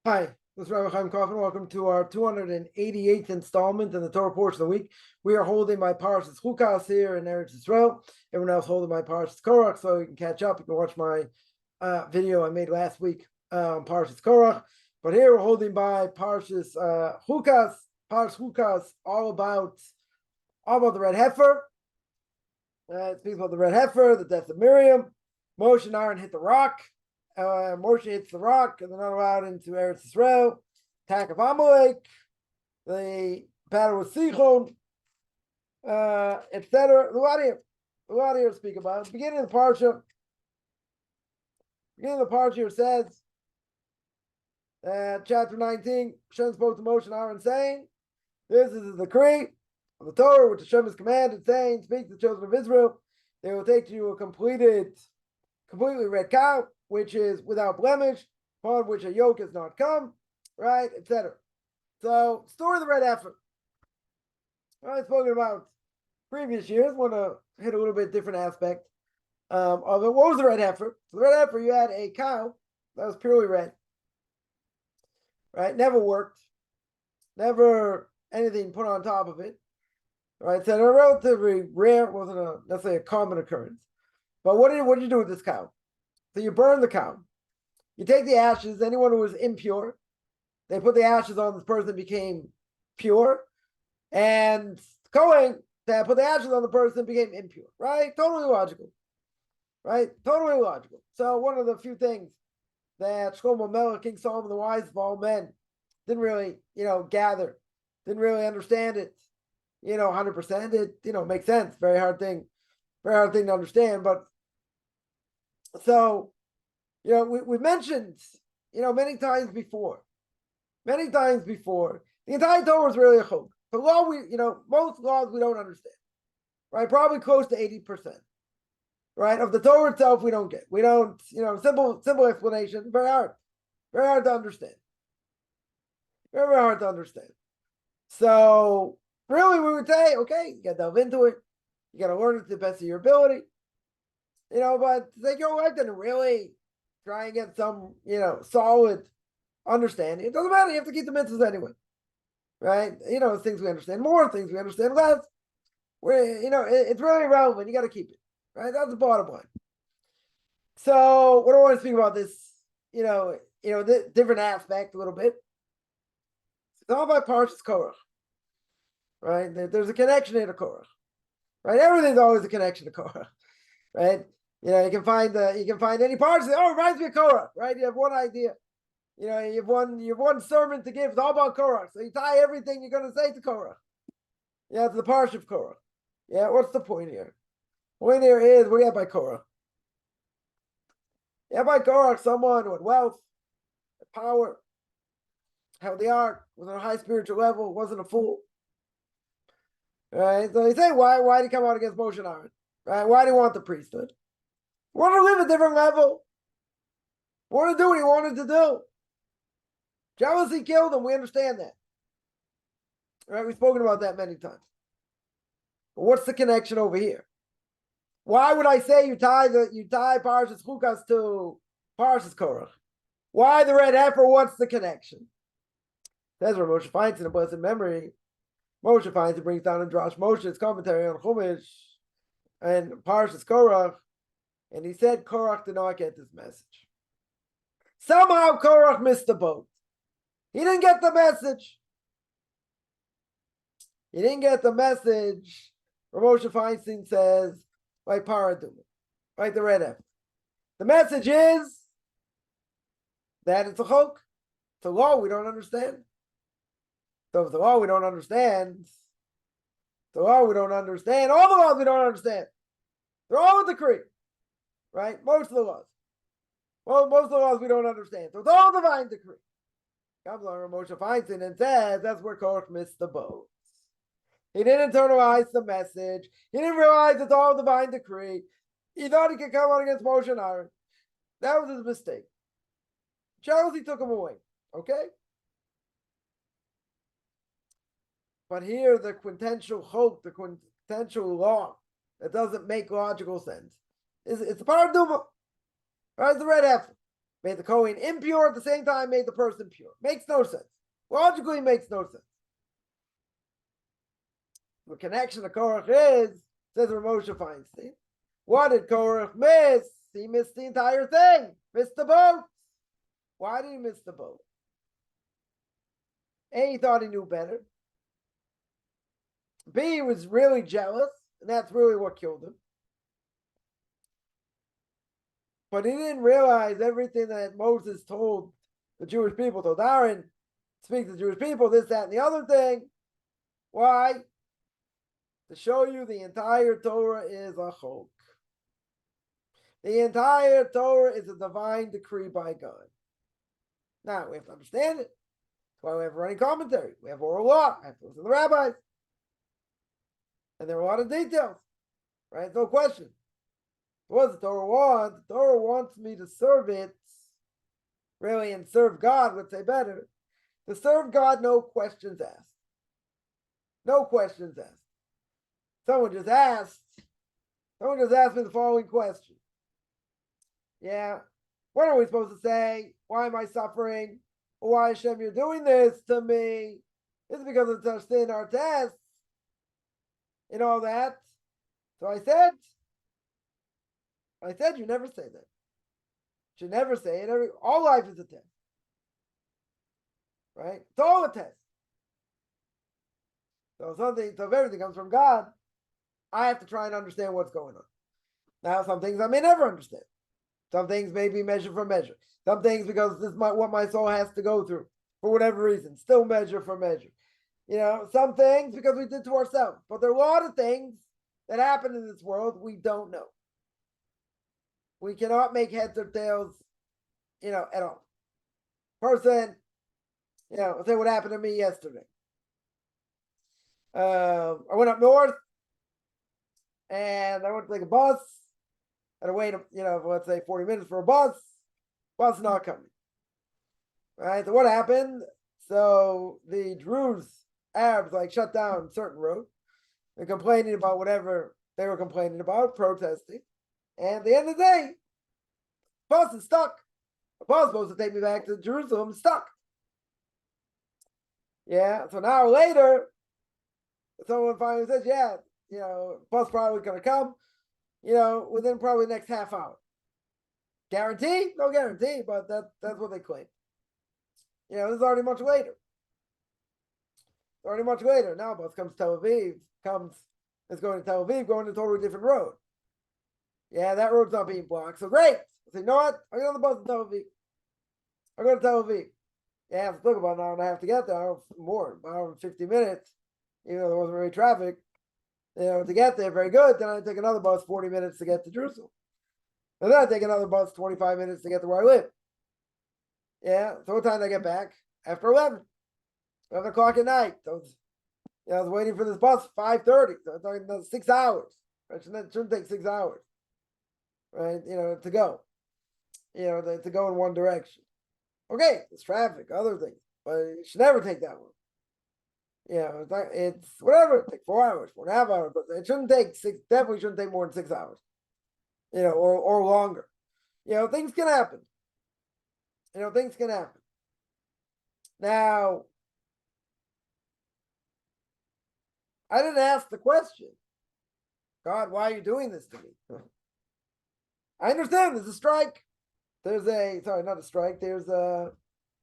Hi, this is Rabbi Chaim Kaufman. Welcome to our 288th installment in the Torah portion of the week. We are holding my Parshat Chukat here in Eretz Yisrael. Everyone else holding my Parshat Korach, so you can catch up. You can watch my video I made last week on Parshat Korach. But here we're holding by Parshat Chukat. Parshat Chukat, all about the red heifer. It speaks about the red heifer, the death of Miriam. Moshe and Aaron hit the rock. Moshe hits the rock, and they're not allowed into Eretz Yisrael. Attack of Amalek, the battle with Sichon, etc. A lot here to speak about. Beginning of the parsha here says, chapter 19, Hashem spoke to Moshe and Aaron, saying, "This is the decree of the Torah which Hashem has commanded, saying, speak to the children of Israel. They will take to you a completely red cow, which is without blemish, upon which a yoke has not come," right, etc. So, story of the red heifer. I've spoken about previous years. Want to hit a little bit different aspect of it. What was the red heifer? So the red heifer, you had a cow that was purely red, right? Never worked, never anything put on top of it, right? So they're relatively rare. Wasn't necessarily a common occurrence. But what did you do with this cow? So you burn the cow. You take the ashes, anyone who was impure, they put the ashes on this person, became pure. And Kohen, that put the ashes on the person, became impure. Right? Totally logical. Right? Totally logical. So one of the few things that Shlomo Melech, King Solomon, the wisest of all men, didn't really, gather, didn't really understand it, 100%. It, makes sense. Very hard thing to understand. But so, we mentioned, many times before, the entire Torah is really a chok. The law, most laws we don't understand, right? Probably close to 80%, right? Of the Torah itself, we don't get. We don't, simple explanation, very hard to understand. Very, very hard to understand. So, really, we would say, okay, you got to delve into it. You got to learn it to the best of your ability. But take your life and really try and get some, solid understanding. It doesn't matter. You have to keep the mitzvahs anyway, right? Things we understand more, things we understand less. It's really irrelevant. You got to keep it, right? That's the bottom line. So, what do I want to speak about this? The different aspect a little bit. It's all about Parshat Korach, right? There's a connection here to Korach, right? Everything's always a connection to Korach, right? You can find any parts. Oh, it reminds me of Korach, right? You have one idea. You have one sermon to give. It's all about Korach. So you tie everything you're going to say to Korach. Yeah, to the Parsha of Korach. Yeah, what's the point here? The point here is, what do you have by Korach? You have by Korach someone with wealth, power, held the ark, was on a high spiritual level, wasn't a fool. Right? So you say, why did he come out against Moshe and Aaron? Right? Why do he want the priesthood? He wanted to live a different level. He wanted to do what he wanted to do. Jealousy killed him. We understand that. Right? We've spoken about that many times. But what's the connection over here? Why would I say you tie Parshat Chukat to Parshat Korach? Why the red heifer? What's the connection? That's where Moshe finds in a blessed memory. Moshe finds it, brings down in Drash Moshe's commentary on Chumash and Parshat Korach, and he said Korach did not get this message. Somehow Korach missed the boat. He didn't get the message. Moshe Feinstein says, by Paraduma, right, the red heifer. The message is that it's a chok. It's a law we don't understand. So if the law we don't understand, all the laws we don't understand. They're all a decree, right? Most of the laws. Well, most of the laws we don't understand. So it's all divine decree. Comes along Moshe Feinstein and says that's where Korach missed the boat. He didn't internalize the message. He didn't realize it's all divine decree. He thought he could come out against Moshe and Aaron. That was his mistake. Jealousy took him away. Okay? But here, the quintessential hope, the quintessential law that doesn't make logical sense, it's the Paraduma. Right? It's the red heifer. made the Kohen impure, at the same time made the person pure. Makes no sense. Logically makes no sense. The connection to Korach is, says Moshe Feinstein, what did Korach miss? He missed the entire thing. Missed the boat. Why did he miss the boat? A, he thought he knew better. B, he was really jealous, and that's really what killed him. But he didn't realize everything that Moses told the Jewish people, told Aaron, speak to the Jewish people, this, that, and the other thing. Why? To show you the entire Torah is a chok. The entire Torah is a divine decree by God. Now, we have to understand it. That's why we have running commentary. We have oral law. I have to listen to the rabbis. And there are a lot of details. Right? No question. What does the Torah want? The Torah wants me to serve it, really, and serve God, would say better. To serve God, no questions asked. No questions asked. Someone just asked me the following question. Yeah, what are we supposed to say? Why am I suffering? Why, Hashem, you're doing this to me? Is it because it's our sin, our tests, and all that? So I said, you never say that. You never say it. All life is a test. Right? It's all a test. So if everything comes from God, I have to try and understand what's going on. Now, some things I may never understand. Some things may be measure for measure. Some things, because this is what my soul has to go through for whatever reason, still measure for measure. Some things because we did to ourselves. But there are a lot of things that happen in this world we don't know. We cannot make heads or tails, at all. Person, say what happened to me yesterday. I went up north and I went to take a bus. I had to wait, let's say 40 minutes for a bus. Bus not coming. Right? So what happened? So the Druze, Arabs, shut down certain roads. They're complaining about whatever they were complaining about, protesting. And at the end of the day, bus is stuck. The bus is supposed to take me back to Jerusalem, stuck. Yeah, so an hour later, someone finally says, bus probably going to come, within probably the next half hour. Guarantee? No guarantee, but that's what they claim. This is already much later. Now bus comes to Tel Aviv, it's going to Tel Aviv, going to a totally different road. Yeah, that road's not being blocked. So great. I say, you know what? I'll get on the bus to Tel Aviv. I'll go to Tel Aviv. Yeah, it took about an hour and a half to get there. More, an hour and 50 minutes. Even though there wasn't really traffic. To get there, very good. Then I take another bus 40 minutes to get to Jerusalem. And then I take another bus 25 minutes to get to where I live. Yeah, so what time did I get back? After 11 o'clock at night. So I was waiting for this bus 5:30. So I'm talking about 6 hours. Right? It shouldn't take 6 hours. Right? To go. To go in one direction. Okay, there's traffic, other things. But you should never take that one. It's whatever. It takes 4 hours, 4.5 hours, but it shouldn't take definitely shouldn't take more than 6 hours. Or longer. Things can happen. Things can happen. Now, I didn't ask the question, God, why are you doing this to me? I understand there's a strike. There's a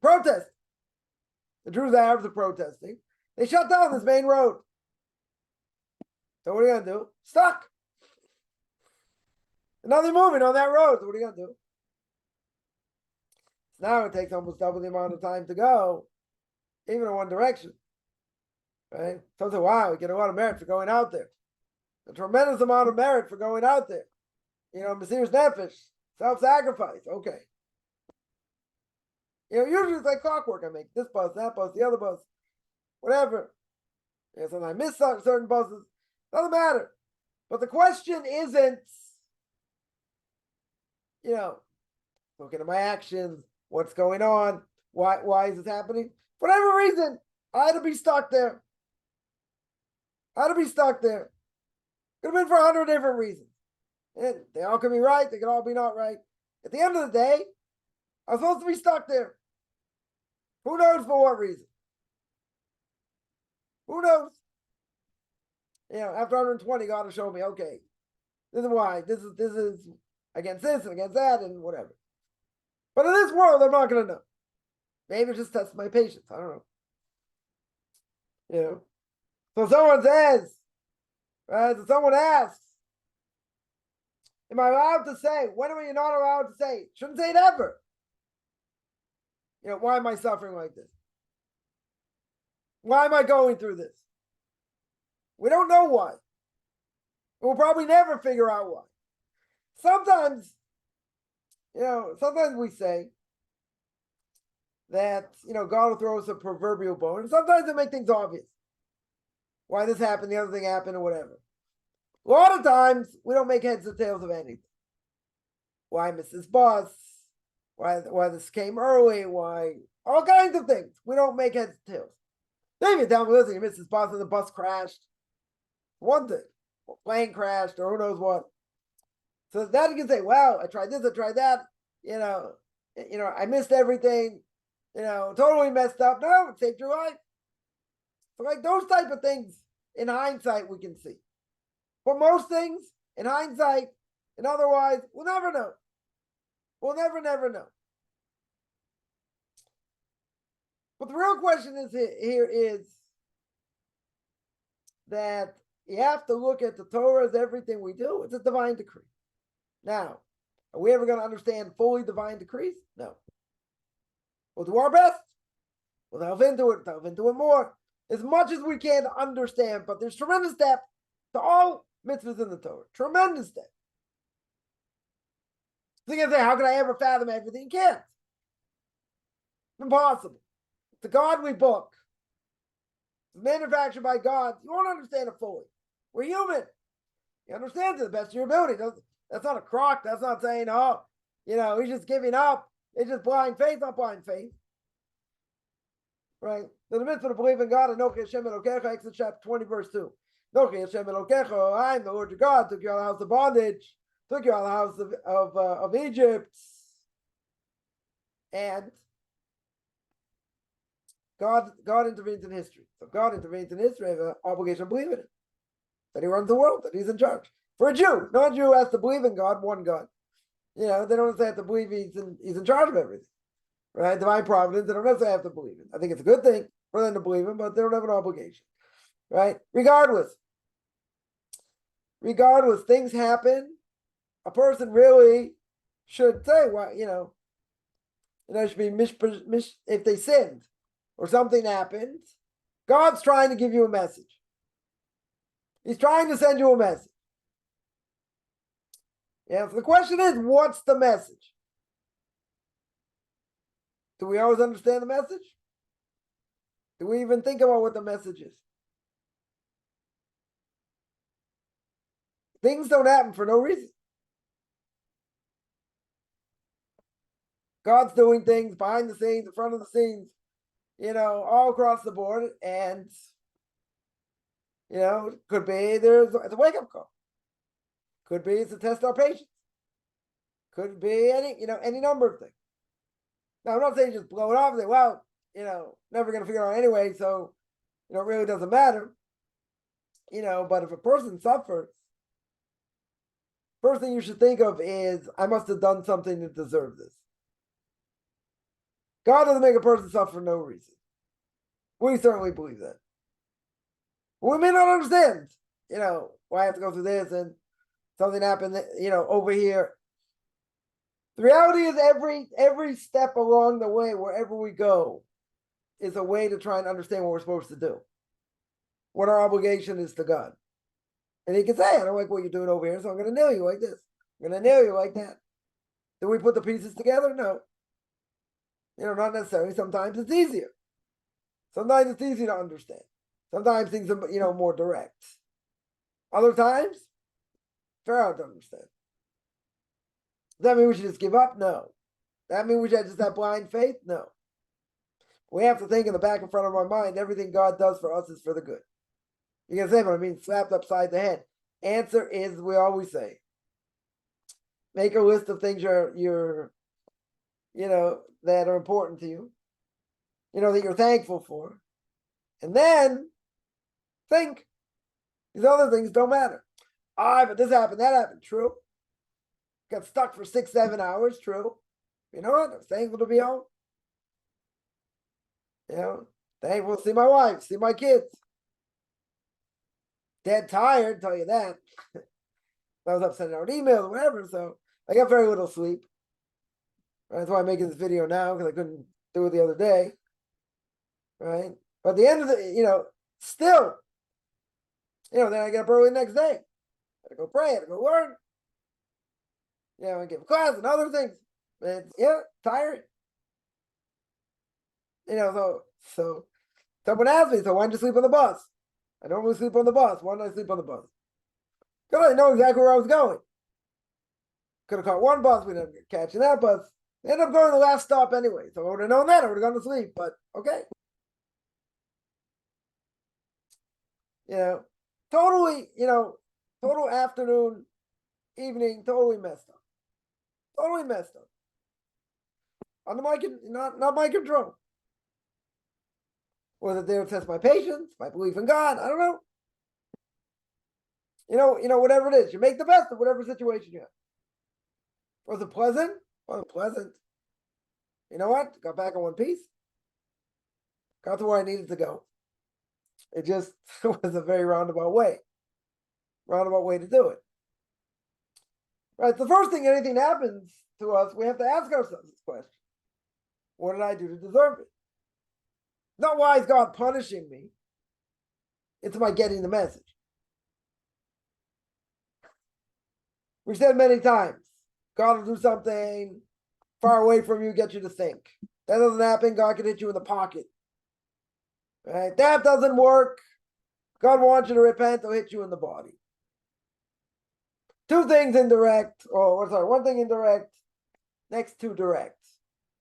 protest. The Druze Arabs are protesting. They shut down this main road. So what are you going to do? Stuck. And now they're moving on that road. So what are you going to do? Now it takes almost double the amount of time to go, even in one direction. Right? Some say, wow, we get a lot of merit for going out there. A tremendous amount of merit for going out there. Mesiras Nefesh, self-sacrifice. Okay. Usually it's like clockwork. I make this bus, that bus, the other bus, whatever. Sometimes I miss certain buses. Doesn't matter. But the question isn't, looking at my actions, what's going on, why is this happening? For whatever reason, I had to be stuck there. Could have been for 100 different reasons. And they all could be right, they could all be not right. At the end of the day, I'm supposed to be stuck there. Who knows for what reason? Who knows? After 120, God will show me, okay, this is why. This is against this and against that and whatever. But in this world, I'm not going to know. Maybe it just tests my patience. I don't know. So someone says, right? So someone asks, am I allowed to say? When am I not allowed to say? Shouldn't say it ever. Why am I suffering like this? Why am I going through this? We don't know why. We'll probably never figure out why. Sometimes, sometimes we say that, God will throw us a proverbial bone. And sometimes it makes things obvious. Why this happened, the other thing happened, or whatever. A lot of times, we don't make heads or tails of anything. Why I missed this bus? Why this came early? Why? All kinds of things. We don't make heads or tails. Maybe you tell me, listen, you missed this bus and the bus crashed. One thing. Or plane crashed, or who knows what. So that you can say, well, I tried this, I tried that. I missed everything. Totally messed up. No, it saved your life. So like those type of things, in hindsight, we can see. But most things, in hindsight, and otherwise, we'll never know. We'll never know. But the real question here is that you have to look at the Torah as everything we do. It's a divine decree. Now, are we ever going to understand fully divine decrees? No. We'll do our best. We'll delve into it more. As much as we can to understand, but there's tremendous depth to all mitzvahs in the Torah. Tremendous depth. So you can say, how can I ever fathom everything? You can't. Impossible. It's a godly book. It's manufactured by God. You won't understand it fully. We're human. You understand to the best of your ability. That's not a crock. That's not saying, he's just giving up. It's just blind faith, not blind faith. Right? In the midst of the belief in God, Anochi Hashem Elokecha, Exodus chapter 20, verse 2. Anochi Hashem Elokecha, I am the Lord your God, took you out of the house of bondage, took you out of the house of Egypt. And God intervenes in history. So God intervenes in history, have an obligation to believe in it. That he runs the world, that he's in charge. For a Jew, no Jew has to believe in God, one God. They don't necessarily have to believe he's in charge of everything. Right? Divine providence, they don't necessarily have to believe it. I think it's a good thing for them to believe him, but they don't have an obligation. Right? Regardless, things happen. A person really should say, should be if they sinned or something happened. God's trying to give you a message. He's trying to send you a message. So the question is, what's the message? Do we always understand the message? Do we even think about what the message is? Things don't happen for no reason. God's doing things behind the scenes, in front of the scenes, all across the board. And, it could be it's a wake-up call. Could be it's to test our patience. Could be any number of things. Now, I'm not saying just blow it off and say, well, never going to figure it out anyway, so, it really doesn't matter. But if a person suffers, first thing you should think of is, I must have done something to deserve this. God doesn't make a person suffer for no reason. We certainly believe that. We may not understand, why I have to go through this and something happened, over here. The reality is every step along the way, wherever we go, is a way to try and understand what we're supposed to do. What our obligation is to God. And he can say, I don't like what you're doing over here, so I'm going to nail you like this. I'm going to nail you like that. Do we put the pieces together? No. Not necessarily. Sometimes it's easier. Sometimes it's easy to understand. Sometimes things are, more direct. Other times, very hard to understand. Does that mean we should just give up? No. Does that mean we should just have blind faith? No. We have to think in the back and front of our mind, everything God does for us is for the good. You can say, but I mean, slapped upside the head. Answer is, we always say, make a list of things you're that are important to you, that you're thankful for. And then think these other things don't matter. But this happened, that happened. True. Got stuck for 6-7 hours. True. You know what? I'm thankful to be home. Thankful to see my wife, see my kids. Dead tired, tell you that. I was up sending out emails or whatever, so I got very little sleep. That's why I'm making this video now, because I couldn't do it the other day. Right? But at the end of the, still, then I get up early the next day. I gotta go pray, I gotta go learn. I give a class and other things. And tired. So someone asked me, so why didn't you sleep on the bus? I normally sleep on the bus. Why didn't I sleep on the bus? Because I know exactly where I was going. Could have caught one bus, we ended up catching that bus. I ended up going to the last stop anyway. So I would have known that, I would have gone to sleep, but okay. Totally, total afternoon, evening, totally messed up. Totally messed up. Under not my control. Was it there to test my patience, my belief in God? I don't know. Whatever it is, you make the best of whatever situation you have. Was it pleasant? Wasn't pleasant. You know what? Got back in one piece. Got to where I needed to go. It just was a very roundabout way. Roundabout way to do it. Right. The first thing, anything happens to us, we have to ask ourselves this question. What did I do to deserve it? Not why is God punishing me? It's am I getting the message? We've said many times, God will do something far away from you, get you to think. That doesn't happen, God can hit you in the pocket. Right? That doesn't work. God wants you to repent, he'll hit you in the body. Two things indirect, one thing indirect, next two direct.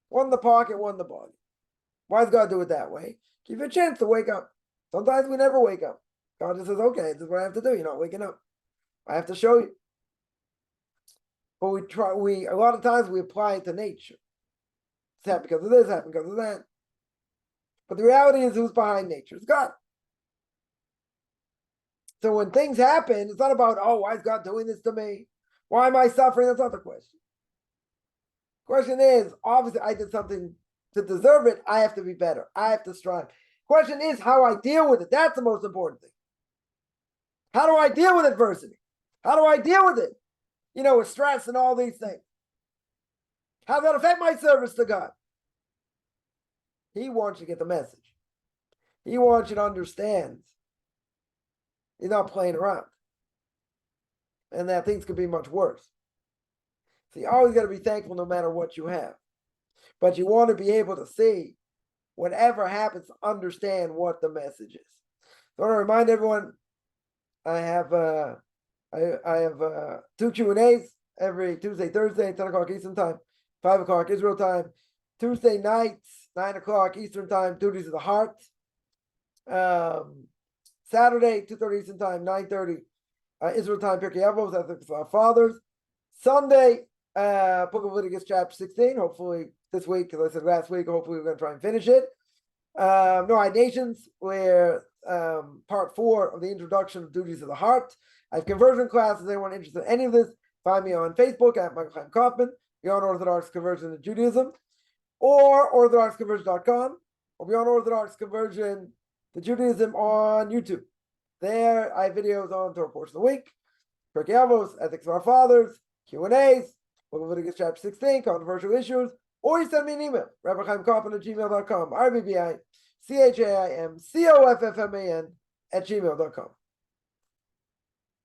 One in the pocket, one in the body. Why does God do it that way? Give you a chance to wake up. Sometimes we never wake up. God just says, okay, this is what I have to do. You're not waking up. I have to show you. But a lot of times we apply it to nature. It's happened because of this, happened because of that. But the reality is who's behind nature? It's God. So when things happen, it's not about, why is God doing this to me? Why am I suffering? That's not the question. The question is, obviously I did something to deserve it. I have to be better. I have to strive. Question is how I deal with it. That's the most important thing. How do I deal with adversity? How do I deal with it? With stress and all these things. How does that affect my service to God? He wants you to get the message. He wants you to understand. He's not playing around. And that things could be much worse. So you always got to be thankful no matter what you have. But you want to be able to see whatever happens, understand what the message is. So I want to remind everyone, I have two Q&As every Tuesday, Thursday, 10 o'clock Eastern Time, 5 o'clock Israel Time. Tuesday nights, 9 o'clock Eastern Time, Duties of the Heart. Saturday, 2:30 Eastern Time, 9:30 Israel Time, Pirkei Avos, that's our fathers. Sunday, Book of Leviticus chapter 16, hopefully this week, because I said last week, hopefully we're going to try and finish it. No Nations, where part 4 of the introduction of Duties of the Heart. I have conversion classes. Anyone interested in any of this, find me on Facebook at Michael Chaim Kaufman, Beyond Orthodox Conversion to Judaism, or orthodoxconversion.com, or Beyond Orthodox Conversion to Judaism on YouTube. There, I have videos on Torah portion of the week, Pirkei Avos, Ethics of Our Fathers, Q&As, Leviticus chapter 16, controversial issues, or you send me an email, rabbichaimkaufman@gmail.com, RBBICHAIMCOFFMAN @gmail.com.